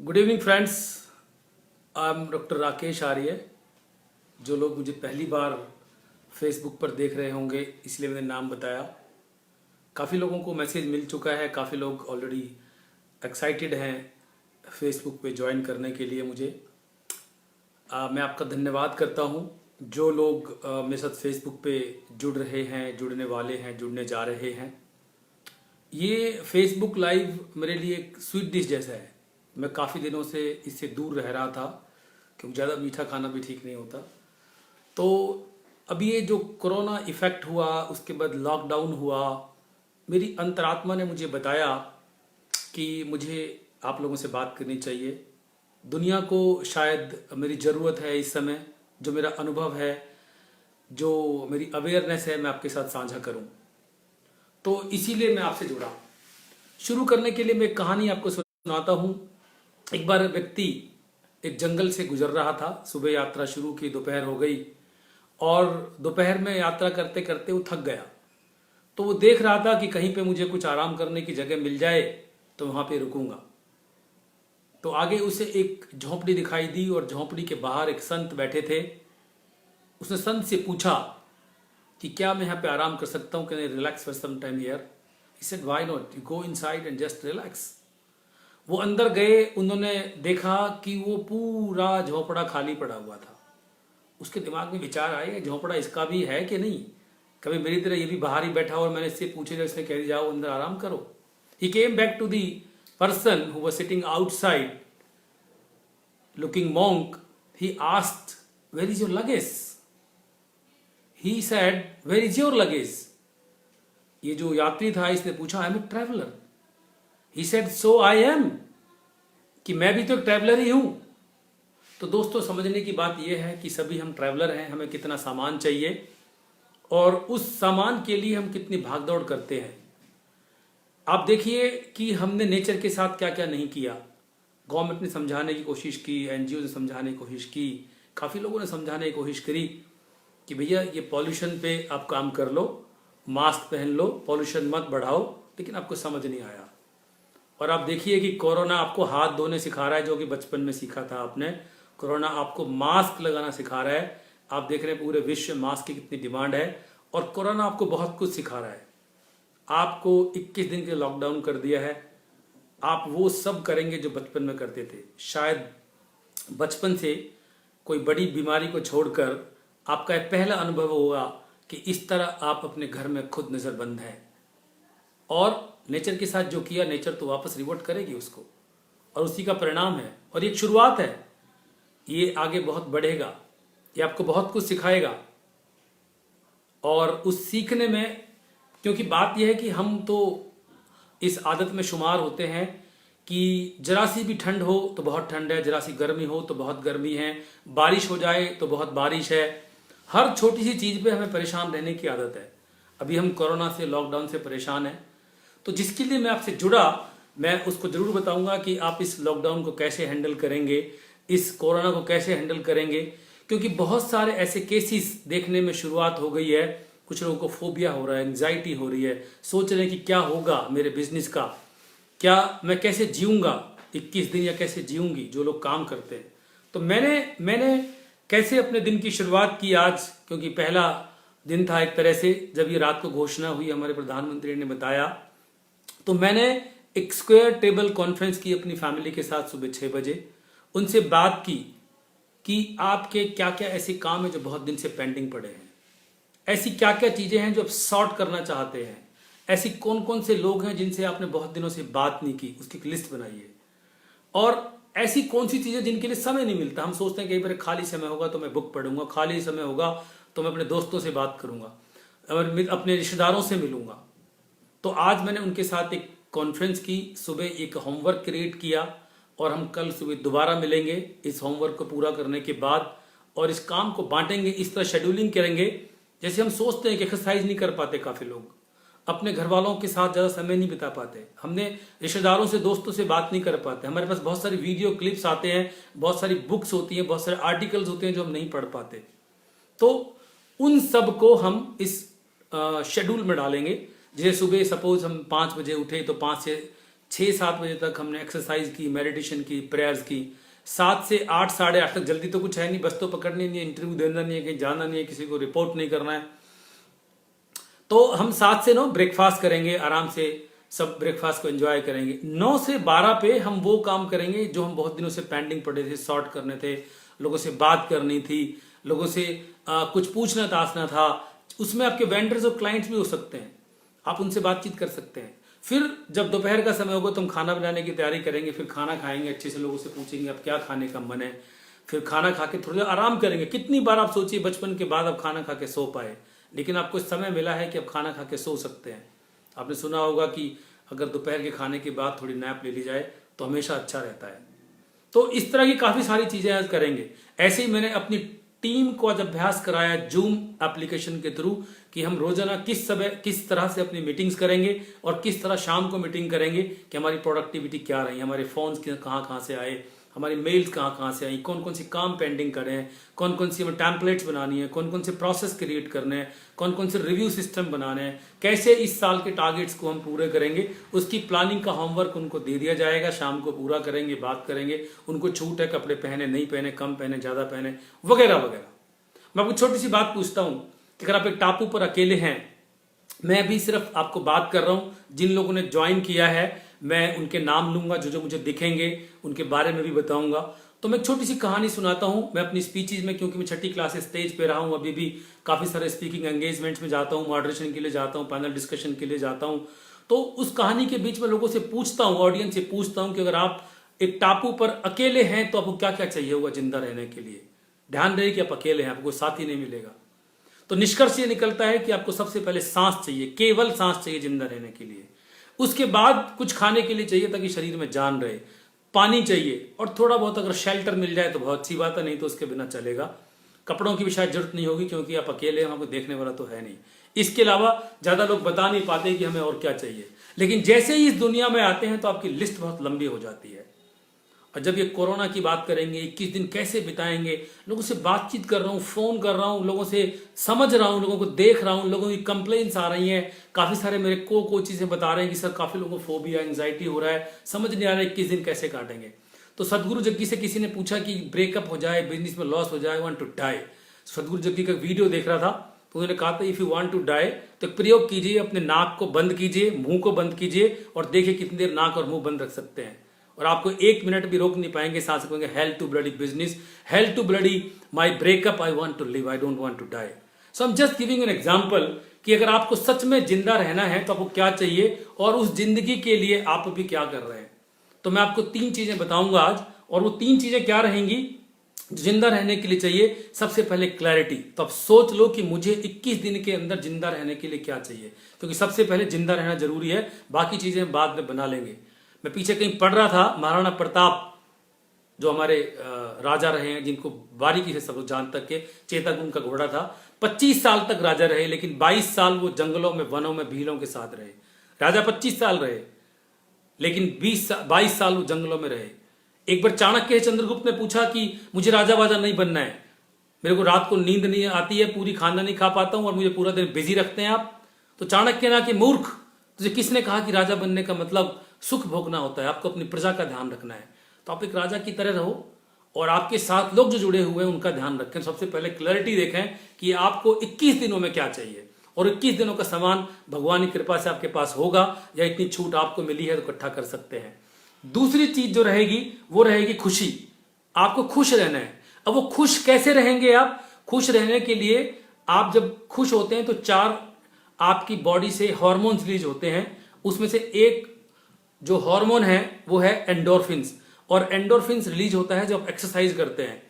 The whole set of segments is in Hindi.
Good evening friends. I am doctor Rakesh Arya. जो लोग मुझे पहली बार फेसबुक पर देख रहे होंगे इसलिए मैंने नाम बताया। काफ़ी लोगों को मैसेज मिल चुका है, काफ़ी लोग ऑलरेडी एक्साइटेड हैं फेसबुक पे ज्वाइन करने के लिए मुझे। मैं आपका धन्यवाद करता हूँ। जो लोग मेरे साथ फेसबुक पे जुड़ रहे हैं, जुड़ने वाले हैं, जुड़ने जा रहे हैं। ये फेसबुक लाइव मेरे लिए एक स्वीट डिश जैसा है। मैं काफ़ी दिनों से इससे दूर रह रहा था क्योंकि ज़्यादा मीठा खाना भी ठीक नहीं होता। तो अभी ये जो कोरोना इफ़ेक्ट हुआ, उसके बाद लॉकडाउन हुआ, मेरी अंतरात्मा ने मुझे बताया कि मुझे आप लोगों से बात करनी चाहिए। दुनिया को शायद मेरी ज़रूरत है इस समय। जो मेरा अनुभव है, जो मेरी अवेयरनेस है, मैं आपके साथ साझा करूं। तो इसीलिए मैं आपसे जुड़ा। शुरू करने के लिए मैं एक कहानी आपको सुनाता हूं। एक बार व्यक्ति एक जंगल से गुजर रहा था। सुबह यात्रा शुरू की, दोपहर हो गई और दोपहर में यात्रा करते करते वो थक गया। तो वो देख रहा था कि कहीं पे मुझे कुछ आराम करने की जगह मिल जाए तो वहां पे रुकूंगा। तो आगे उसे एक झोंपड़ी दिखाई दी और झोंपड़ी के बाहर एक संत बैठे थे। उसने संत से पूछा कि क्या मैं यहाँ पे आराम कर सकता हूँ? Can I relax for some time here? He said why not, you go inside and just relax. वो अंदर गए। उन्होंने देखा कि वो पूरा झोपड़ा खाली पड़ा हुआ था। उसके दिमाग में विचार आए, झोपड़ा इसका भी है कि नहीं? कभी मेरी तरह ये भी बाहर ही बैठा और मैंने इससे पूछे तो इसने कह दिया जाओ अंदर आराम करो। He came back to the person who was sitting outside looking monk. He asked, where is your luggage? He said, where is your luggage? ये जो यात्री था इसने पूछा, I am a traveller. He said, so I am, कि मैं भी तो एक ट्रैवलर ही हूं। तो दोस्तों, समझने की बात यह है कि सभी हम ट्रैवलर हैं। हमें कितना सामान चाहिए और उस सामान के लिए हम कितनी भागदौड़ करते हैं। आप देखिए कि हमने नेचर के साथ क्या क्या नहीं किया। गवर्नमेंट ने समझाने की कोशिश की, एनजीओ ने समझाने की कोशिश की, काफ़ी लोगों ने समझाने की कोशिश करी कि भैया ये पॉल्यूशन पे आप काम कर लो, मास्क पहन लो, पॉल्यूशन मत बढ़ाओ, लेकिन आपको समझ नहीं आया। और आप देखिए कि कोरोना आपको हाथ धोने सिखा रहा है, जो कि बचपन में सीखा था आपने। कोरोना आपको मास्क लगाना सिखा रहा है। आप देख रहे हैं पूरे विश्व में मास्क की कितनी डिमांड है। और कोरोना आपको बहुत कुछ सिखा रहा है। आपको 21 दिन के लॉकडाउन कर दिया है। आप वो सब करेंगे जो बचपन में करते थे। शायद बचपन से कोई बड़ी बीमारी को छोड़कर आपका एक पहला अनुभव होगा कि इस तरह आप अपने घर में खुद नज़रबंद हैं। और नेचर के साथ जो किया, नेचर तो वापस रिवर्ट करेगी उसको, और उसी का परिणाम है। और ये एक शुरुआत है, ये आगे बहुत बढ़ेगा, ये आपको बहुत कुछ सिखाएगा। और उस सीखने में, क्योंकि बात यह है कि हम तो इस आदत में शुमार होते हैं कि जरा सी भी ठंड हो तो बहुत ठंड है, जरा सी गर्मी हो तो बहुत गर्मी है, बारिश हो जाए तो बहुत बारिश है। हर छोटी सी चीज़ पे हमें परेशान रहने की आदत है। अभी हम कोरोना से, लॉकडाउन से परेशान हैं। तो जिसके लिए मैं आपसे जुड़ा, मैं उसको ज़रूर बताऊंगा कि आप इस लॉकडाउन को कैसे हैंडल करेंगे, इस कोरोना को कैसे हैंडल करेंगे। क्योंकि बहुत सारे ऐसे केसेस देखने में शुरुआत हो गई है। कुछ लोगों को फोबिया हो रहा है, एंग्जाइटी हो रही है, सोच रहे हैं कि क्या होगा मेरे बिजनेस का, क्या मैं कैसे जीऊंगा 21 दिन, या कैसे जीऊंगी, जो लोग काम करते हैं। तो मैंने कैसे अपने दिन की शुरुआत की आज, क्योंकि पहला दिन था एक तरह से। जब ये रात को घोषणा हुई, हमारे प्रधानमंत्री ने बताया, तो मैंने एक स्क्वायर टेबल कॉन्फ्रेंस की अपनी फैमिली के साथ सुबह 6 बजे। उनसे बात की कि आपके क्या क्या ऐसे काम है जो बहुत दिन से पेंडिंग पड़े हैं, ऐसी क्या क्या चीजें हैं जो आप सॉर्ट करना चाहते हैं, ऐसी कौन कौन से लोग हैं जिनसे आपने बहुत दिनों से बात नहीं की, उसकी एक लिस्ट बनाइए। और ऐसी कौन सी चीजें जिनके लिए समय नहीं मिलता। हम सोचते हैं कई बार खाली समय होगा तो मैं बुक पढ़ूंगा, खाली समय होगा तो मैं अपने दोस्तों से बात करूंगा और अपने रिश्तेदारों से मिलूंगा। तो आज मैंने उनके साथ एक कॉन्फ्रेंस की, सुबह एक होमवर्क क्रिएट किया और हम कल सुबह दोबारा मिलेंगे इस होमवर्क को पूरा करने के बाद, और इस काम को बांटेंगे, इस तरह शेड्यूलिंग करेंगे। जैसे हम सोचते हैं कि एक्सरसाइज नहीं कर पाते, काफ़ी लोग अपने घर वालों के साथ ज़्यादा समय नहीं बिता पाते, हमने रिश्तेदारों से, दोस्तों से बात नहीं कर पाते, हमारे पास बहुत सारी वीडियो क्लिप्स आते हैं, बहुत सारी बुक्स होती हैं, बहुत सारे आर्टिकल्स होते हैं जो हम नहीं पढ़ पाते। तो उन सब को हम इस शेड्यूल में डालेंगे। जैसे सुबह सपोज हम 5 बजे उठे तो 5 से 6-7 बजे तक हमने एक्सरसाइज की, मेडिटेशन की, प्रेयर्स की। 7 से 8, साढ़े 8 तक जल्दी तो कुछ है नहीं, बस तो पकड़नी नहीं है, इंटरव्यू देना नहीं है, कहीं जाना नहीं है, किसी को रिपोर्ट नहीं करना है। तो हम 7 से 9 ब्रेकफास्ट करेंगे, आराम से सब ब्रेकफास्ट को एंजॉय करेंगे। 9 से 12 पे हम वो काम करेंगे जो हम बहुत दिनों से पेंडिंग पड़े थे, सॉर्ट करने थे, लोगों से बात करनी थी, लोगों से कुछ पूछना तासना था। उसमें आपके वेंडर्स और क्लाइंट्स भी हो सकते हैं, आप उनसे बातचीत कर सकते हैं। फिर जब दोपहर का समय होगा तो हम खाना बनाने की तैयारी करेंगे, फिर खाना खाएंगे, अच्छे से लोगों से पूछेंगे अब क्या खाने का मन है। फिर खाना खा के थोड़ी देर आराम करेंगे। कितनी बार आप सोचिए बचपन के बाद आप खाना खा के सो पाए, लेकिन आपको समय मिला है कि आप खाना खा के सो सकते हैं। आपने सुना होगा कि अगर दोपहर के खाने के बाद थोड़ी नैप ले ली जाए तो हमेशा अच्छा रहता है। तो इस तरह की काफ़ी सारी चीज़ें आज करेंगे। ऐसे ही मैंने अपनी टीम को आज अभ्यास कराया जूम एप्लीकेशन के थ्रू कि हम रोजाना किस तरह से अपनी मीटिंग्स करेंगे और किस तरह शाम को मीटिंग करेंगे, कि हमारी प्रोडक्टिविटी क्या रही, हमारे फोन्स कहाँ कहाँ से आए, हमारी मेल्स कहाँ कहाँ से आई, कौन कौन सी काम पेंडिंग करें हैं, कौन कौन सी हमें टैम्पलेट्स बनानी है, कौन कौन से प्रोसेस क्रिएट करने हैं, कौन कौन से रिव्यू सिस्टम बनाने हैं, कैसे इस साल के टारगेट्स को हम पूरे करेंगे। उसकी प्लानिंग का होमवर्क उनको दे दिया जाएगा, शाम को पूरा करेंगे, बात करेंगे। उनको छूट है कपड़े पहने, नहीं पहने, कम पहने, ज़्यादा पहने, वगैरह वगैरह। मैं आपको छोटी सी बात पूछता हूँ कि अगर आप एक टापू पर अकेले हैं, मैं भी सिर्फ आपको बात कर रहा हूँ, जिन लोगों ने ज्वाइन किया है मैं उनके नाम लूंगा, जो जो मुझे दिखेंगे उनके बारे में भी बताऊंगा। तो मैं एक छोटी सी कहानी सुनाता हूँ। मैं अपनी स्पीचेज में, क्योंकि मैं 6ठी क्लास से स्टेज पे रहा हूँ, अभी भी काफ़ी सारे स्पीकिंग एंगेजमेंट्स में जाता हूँ, मॉडरेशन के लिए जाता हूँ, पैनल डिस्कशन के लिए जाता हूँ। तो उस कहानी के बीच में लोगों से पूछता हूँ, ऑडियंस से पूछता हूँ कि अगर आप एक टापू पर अकेले हैं तो आपको क्या क्या चाहिए होगा जिंदा रहने के लिए। ध्यान रहे कि आप अकेले हैं, आपको कोई साथी नहीं मिलेगा। तो निष्कर्ष ये निकलता है कि आपको सबसे पहले सांस चाहिए, केवल सांस चाहिए जिंदा रहने के लिए। उसके बाद कुछ खाने के लिए चाहिए ताकि शरीर में जान रहे, पानी चाहिए, और थोड़ा बहुत अगर शेल्टर मिल जाए तो बहुत अच्छी बात है, नहीं तो उसके बिना चलेगा। कपड़ों की भी शायद जरूरत नहीं होगी क्योंकि आप अकेले हैं, आपको देखने वाला तो है नहीं। इसके अलावा ज्यादा लोग बता नहीं पाते कि हमें और क्या चाहिए, लेकिन जैसे ही इस दुनिया में आते हैं तो आपकी लिस्ट बहुत लंबी हो जाती है। और जब ये कोरोना की बात करेंगे, 21 दिन कैसे बिताएंगे, लोगों से बातचीत कर रहा हूँ, फोन कर रहा हूँ, लोगों से समझ रहा हूँ, लोगों को देख रहा हूँ, लोगों की कंप्लेंट्स आ रही हैं। काफ़ी सारे मेरे कोचेज बता रहे हैं कि सर काफ़ी लोगों को फोबिया, एंग्जाइटी हो रहा है, समझ नहीं आ रहा है 21 दिन कैसे काटेंगे। तो सदगुरु जग्गी से किसी ने पूछा कि ब्रेकअप हो जाए, बिजनेस में लॉस हो जाए, वांट टू डाई। सदगुरु जग्गी का वीडियो देख रहा था तो उन्होंने कहा था if you want to die तो प्रयोग कीजिए, अपने नाक को बंद कीजिए, मुंह को बंद कीजिए और देखिए कितनी देर नाक और मुंह बंद रख सकते हैं, और आपको 1 मिनट भी रोक नहीं पाएंगे। सांस कहेंगे hell to bloody business, hell to bloody my breakup, I want to live, I don't want to die. So I am just giving an example कि अगर आपको सच में जिंदा रहना है तो आपको क्या चाहिए और उस जिंदगी के लिए आप अभी क्या कर रहे हैं। तो मैं आपको 3 चीजें बताऊंगा आज, और वो 3 चीजें क्या रहेंगी जो जिंदा रहने के लिए चाहिए। सबसे पहले क्लैरिटी। तो आप सोच लो कि मुझे 21 दिन के अंदर जिंदा रहने के लिए क्या चाहिए, क्योंकि सबसे पहले जिंदा रहना जरूरी है, बाकी चीजें हम बाद में बना लेंगे। मैं पीछे कहीं पढ़ रहा था, महाराणा प्रताप जो हमारे राजा रहे हैं, जिनको बारीकी से सब लोग जान तक के, चेतक उनका घोड़ा था, 25 साल तक राजा रहे, लेकिन 22 साल वो जंगलों में, वनों में, भीलों के साथ रहे। राजा 25 साल रहे लेकिन 22 साल वो जंगलों में रहे। एक बार चाणक्य चंद्रगुप्त ने पूछा कि मुझे राजा वाजा नहीं बनना है, मेरे को रात को नींद नहीं आती है, पूरी खाना नहीं खा पाता हूं और मुझे पूरा दिन बिजी रखते हैं आप। तो चाणक्य ना कि मूर्ख, तुझे किसने कहा कि राजा बनने का मतलब सुख भोगना होता है, आपको अपनी प्रजा का ध्यान रखना है। तो आप एक राजा की तरह रहो और आपके साथ लोग जो जुड़े हुए हैं उनका ध्यान रखें। सबसे पहले क्लैरिटी देखें कि आपको 21 दिनों में क्या चाहिए, और 21 दिनों का सामान भगवान की कृपा से आपके पास होगा, या इतनी छूट आपको मिली है तो इकट्ठा कर सकते हैं। दूसरी चीज जो रहेगी वो रहेगी खुशी। आपको खुश रहना है। अब वो खुश कैसे रहेंगे आप? खुश रहने के लिए आप जब खुश होते हैं तो 4 आपकी बॉडी से हार्मोन्स रिलीज होते हैं। उसमें से एक जो हार्मोन है वो है एंडोर्फिन्स, और एंडोर्फिन्स रिलीज होता है जब आप एक्सरसाइज करते हैं।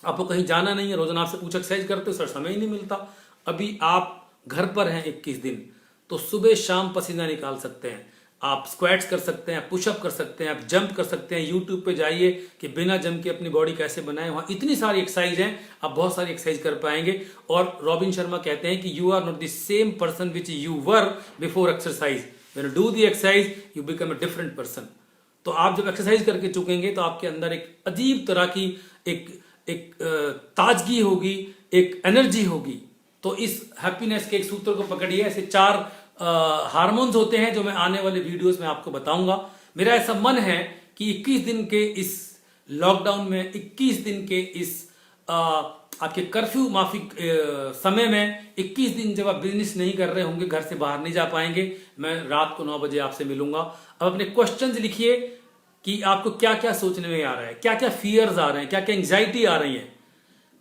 आपको कहीं जाना नहीं है, रोजाना आपसे पूछ एक्सरसाइज करते हो, सर समय ही नहीं मिलता। अभी आप घर पर हैं 21 दिन, तो सुबह शाम पसीना निकाल सकते हैं, आप स्क्वाट्स कर सकते हैं, पुशअप कर सकते हैं, आप जंप कर सकते हैं। यूट्यूब पे जाइए कि बिना जम के अपनी बॉडी कैसे बनाएं, वहां इतनी सारी एक्सरसाइज हैं, आप बहुत सारी एक्सरसाइज कर पाएंगे। और रॉबिन शर्मा कहते हैं कि you are not the same person which you were before exercise, when you do the exercise you become a different person. तो आप जब एक्सरसाइज करके चुकेंगे तो आपके अंदर एक अजीब तरह की एक ताजगी होगी, एक एनर्जी होगी। तो इस हैप्पीनेस के एक सूत्र को पकड़िए। ऐसे 4 हार्मोन्स होते हैं जो मैं आने वाले वीडियोस में आपको बताऊंगा। मेरा ऐसा मन है कि 21 दिन के इस लॉकडाउन में, 21 दिन के इस आपके कर्फ्यू माफिक समय में 21 दिन जब आप बिजनेस नहीं कर रहे होंगे, घर से बाहर नहीं जा पाएंगे, मैं रात को 9 बजे आपसे मिलूंगा। अब अपने क्वेश्चंस लिखिए कि आपको क्या क्या सोचने में आ रहा है, क्या क्या फियर्स आ रहे हैं, क्या क्या एंग्जाइटी आ रही है।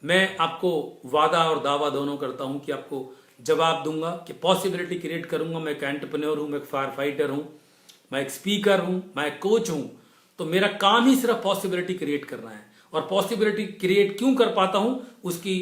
मैं आपको वादा और दावा दोनों करता हूं कि आपको जवाब दूंगा, कि पॉसिबिलिटी क्रिएट करूंगा। मैं एक एंटरप्रेन्योर हूं, मैं एक फायर फाइटर हूं, मैं एक स्पीकर हूं, मैं एक कोच हूं। तो मेरा काम ही सिर्फ पॉसिबिलिटी क्रिएट करना है, और पॉसिबिलिटी क्रिएट क्यों कर पाता हूं उसकी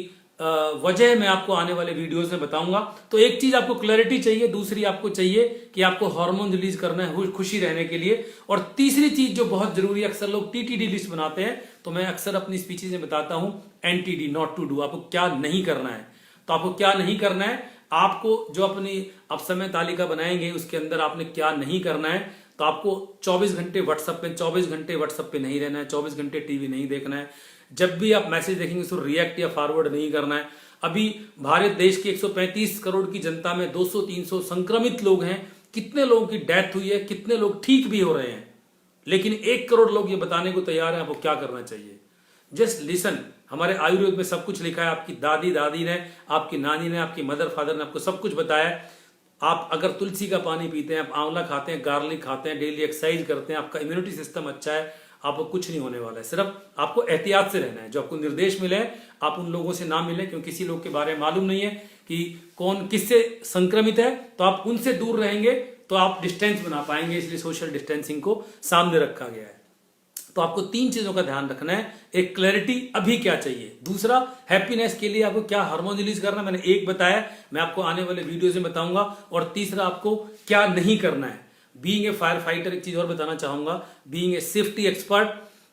वजह मैं आपको आने वाले वीडियोस में बताऊंगा। तो एक चीज आपको क्लैरिटी चाहिए, दूसरी आपको चाहिए कि आपको हार्मोन रिलीज करना है खुशी रहने के लिए, और तीसरी चीज जो बहुत जरूरी है, अक्सर लोग टीटीडी लिस्ट बनाते हैं, तो मैं अक्सर अपनी स्पीचेज में बताता हूं एनटीडी, नॉट टू डू। आपको क्या नहीं करना है, तो आपको क्या नहीं करना है, आपको जो अपनी आप समय तालिका बनाएंगे उसके अंदर आपने क्या नहीं करना है। तो आपको 24 घंटे व्हाट्सएप पे नहीं रहना है, 24 घंटे टीवी नहीं देखना है, जब भी आप मैसेज देखेंगे उसको रिएक्ट या फॉरवर्ड नहीं करना है। अभी भारत देश की 135 करोड़ की जनता में 200-300 संक्रमित लोग हैं। कितने लोगों की डेथ हुई है, कितने लोग ठीक भी हो रहे हैं, लेकिन 1 करोड़ लोग ये बताने को तैयार हैं आपको क्या करना चाहिए। Just listen. हमारे आयुर्वेद में सब कुछ लिखा है। आपकी दादी ने, आपकी नानी ने, आपकी मदर फादर ने आपको सब कुछ बताया। आप अगर तुलसी का पानी पीते हैं, आप आंवला खाते हैं, गार्लिक खाते हैं, डेली एक्सरसाइज करते हैं, आपका इम्यूनिटी सिस्टम अच्छा है, आपको कुछ नहीं होने वाला है। सिर्फ आपको एहतियात से रहना है। जो आपको निर्देश मिले आप उन लोगों से ना मिले, क्योंकि किसी लोग के बारे में मालूम नहीं है कि कौन किससे संक्रमित है, तो आप उनसे दूर रहेंगे तो आप डिस्टेंस बना पाएंगे। इसलिए सोशल डिस्टेंसिंग को सामने रखा गया है। तो आपको 3 चीजों का ध्यान रखना है। एक, क्लैरिटी, अभी क्या चाहिए। दूसरा, हैप्पीनेस के लिए आपको क्या हार्मोन रिलीज करना, मैंने एक बताया, मैं आपको आने वाले वीडियोस में बताऊंगा। और तीसरा, आपको क्या नहीं करना है। बीइंग ए फायर फाइटर, एक चीज और बताना चाहूंगा, बीइंग ए सेफ्टी एक्सपर्ट,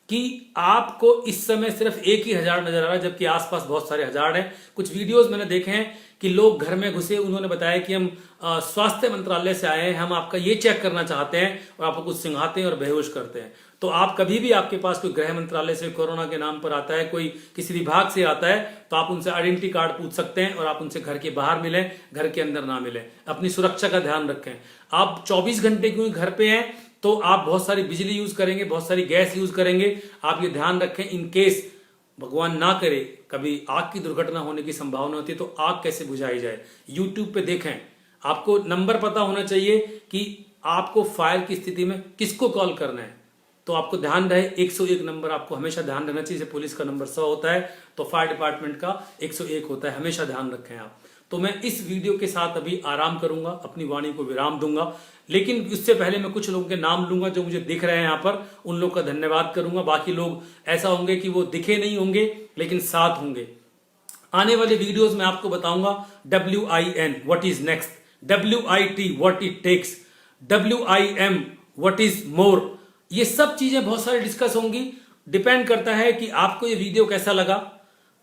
कि आपको इस समय सिर्फ एक ही हजार नजर आ रहा है, जबकि आसपास बहुत सारे हजार हैं। कुछ वीडियोस मैंने देखे हैं कि लोग घर में घुसे, उन्होंने बताया कि हम स्वास्थ्य मंत्रालय से आए हैं, हम आपका ये चेक करना चाहते हैं, और आपको कुछ सिंघाते हैं और बेहोश करते हैं। तो आप कभी भी, आपके पास कोई गृह मंत्रालय से कोरोना के नाम पर आता है, कोई किसी विभाग से आता है, तो आप उनसे आइडेंटिटी कार्ड पूछ सकते हैं, और आप उनसे घर के बाहर मिलें, घर के अंदर ना मिलें। अपनी सुरक्षा का ध्यान रखें। आप 24 घंटे क्यों घर पे हैं, तो आप बहुत सारी बिजली यूज करेंगे, बहुत सारी गैस यूज करेंगे। आप ये ध्यान रखें, इन केस भगवान ना करे कभी आग की दुर्घटना होने की संभावना होती है, तो आग कैसे बुझाई जाए, यूट्यूब पे देखें। आपको नंबर पता होना चाहिए कि आपको फायर की स्थिति में किसको कॉल करना है। तो आपको ध्यान रहे 101 नंबर आपको हमेशा ध्यान रखना चाहिए। जैसे पुलिस का नंबर 100 होता है, तो फायर डिपार्टमेंट का 101 होता है, हमेशा ध्यान रखें आप। तो मैं इस वीडियो के साथ अभी आराम करूंगा, अपनी वाणी को विराम दूंगा, लेकिन उससे पहले मैं कुछ लोगों के नाम लूंगा जो मुझे दिख रहे हैं यहाँ पर, उन लोग का धन्यवाद करूंगा। बाकी लोग ऐसा होंगे कि वो दिखे नहीं होंगे लेकिन साथ होंगे। आने वाले वीडियोस में आपको बताऊंगा WIN what is next, WIT what it takes, WIM what is more. ये सब चीजें बहुत सारी डिस्कस होंगी। डिपेंड करता है कि आपको ये वीडियो कैसा लगा,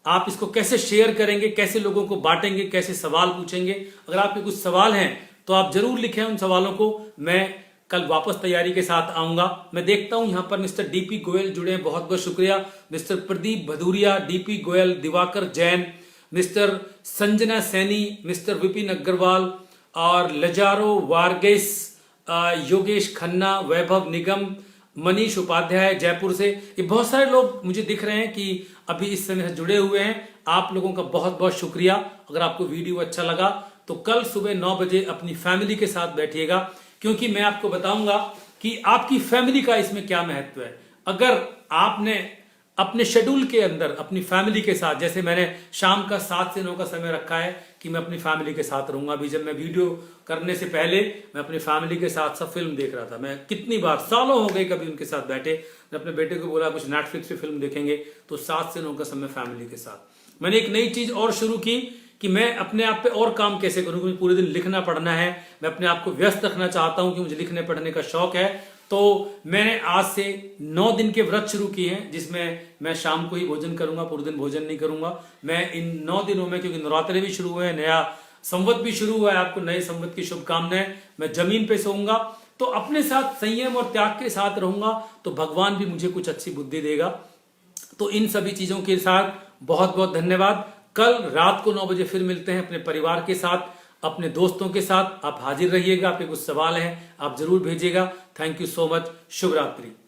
आप इसको कैसे शेयर करेंगे, कैसे लोगों को बांटेंगे, कैसे सवाल पूछेंगे। अगर आपके कुछ सवाल हैं तो आप जरूर लिखें उन सवालों को। मैं कल वापस तैयारी के साथ आऊंगा। मैं देखता हूं यहां पर मिस्टर DP गोयल जुड़े हैं, बहुत बहुत शुक्रिया। Mister Pradeep Bhadauria, DP Goyal, Diwakar Jain, mister Sanjana Saini, mister Vipin Agarwal, और लजारो वारगेस, योगेश खन्ना, वैभव निगम, मनीष उपाध्याय जयपुर से। ये बहुत सारे लोग मुझे दिख रहे हैं कि अभी इस समय जुड़े हुए हैं। आप लोगों का बहुत बहुत शुक्रिया। अगर आपको वीडियो अच्छा लगा तो कल सुबह 9 बजे अपनी फैमिली के साथ बैठिएगा, क्योंकि मैं आपको बताऊंगा कि आपकी फैमिली का इसमें क्या महत्व है। अगर आपने अपने शेड्यूल के अंदर अपनी फैमिली के साथ, जैसे मैंने शाम का 7 से 9 का समय रखा है कि मैं अपनी फैमिली के साथ रहूंगा। अभी जब मैं वीडियो करने से पहले मैं अपनी फैमिली के साथ सब फिल्म देख रहा था। मैं कितनी बार, सालों हो गए कभी उनके साथ बैठे। मैं अपने बेटे को बोला कुछ नेटफ्लिक्स पे फिल्म देखेंगे, तो 7 से 9 का समय फैमिली के साथ। मैंने एक नई चीज और शुरू की कि मैं अपने आप पे और काम कैसे करूं। मुझे पूरे दिन लिखना पढ़ना है, मैं अपने आप को व्यस्त रखना चाहता हूं कि मुझे लिखने पढ़ने का शौक है। तो मैंने आज से 9 दिन के व्रत शुरू किए हैं, जिसमें मैं शाम को ही भोजन करूंगा, पूरे दिन भोजन नहीं करूंगा। मैं इन 9 दिनों में, क्योंकि नवरात्रे भी शुरू हुए हैं, नया संवत भी शुरू हुआ है, आपको नए संवत की शुभकामनाएं। मैं जमीन पे सोऊंगा, तो अपने साथ संयम और त्याग के साथ रहूंगा, तो भगवान भी मुझे कुछ अच्छी बुद्धि देगा। तो इन सभी चीजों के साथ बहुत बहुत धन्यवाद। कल रात को 9 बजे फिर मिलते हैं अपने परिवार के साथ। अपने दोस्तों के साथ आप हाजिर रहिएगा। आपके कुछ सवाल हैं आप जरूर भेजिएगा। Thank you so much. शुभ रात्रि।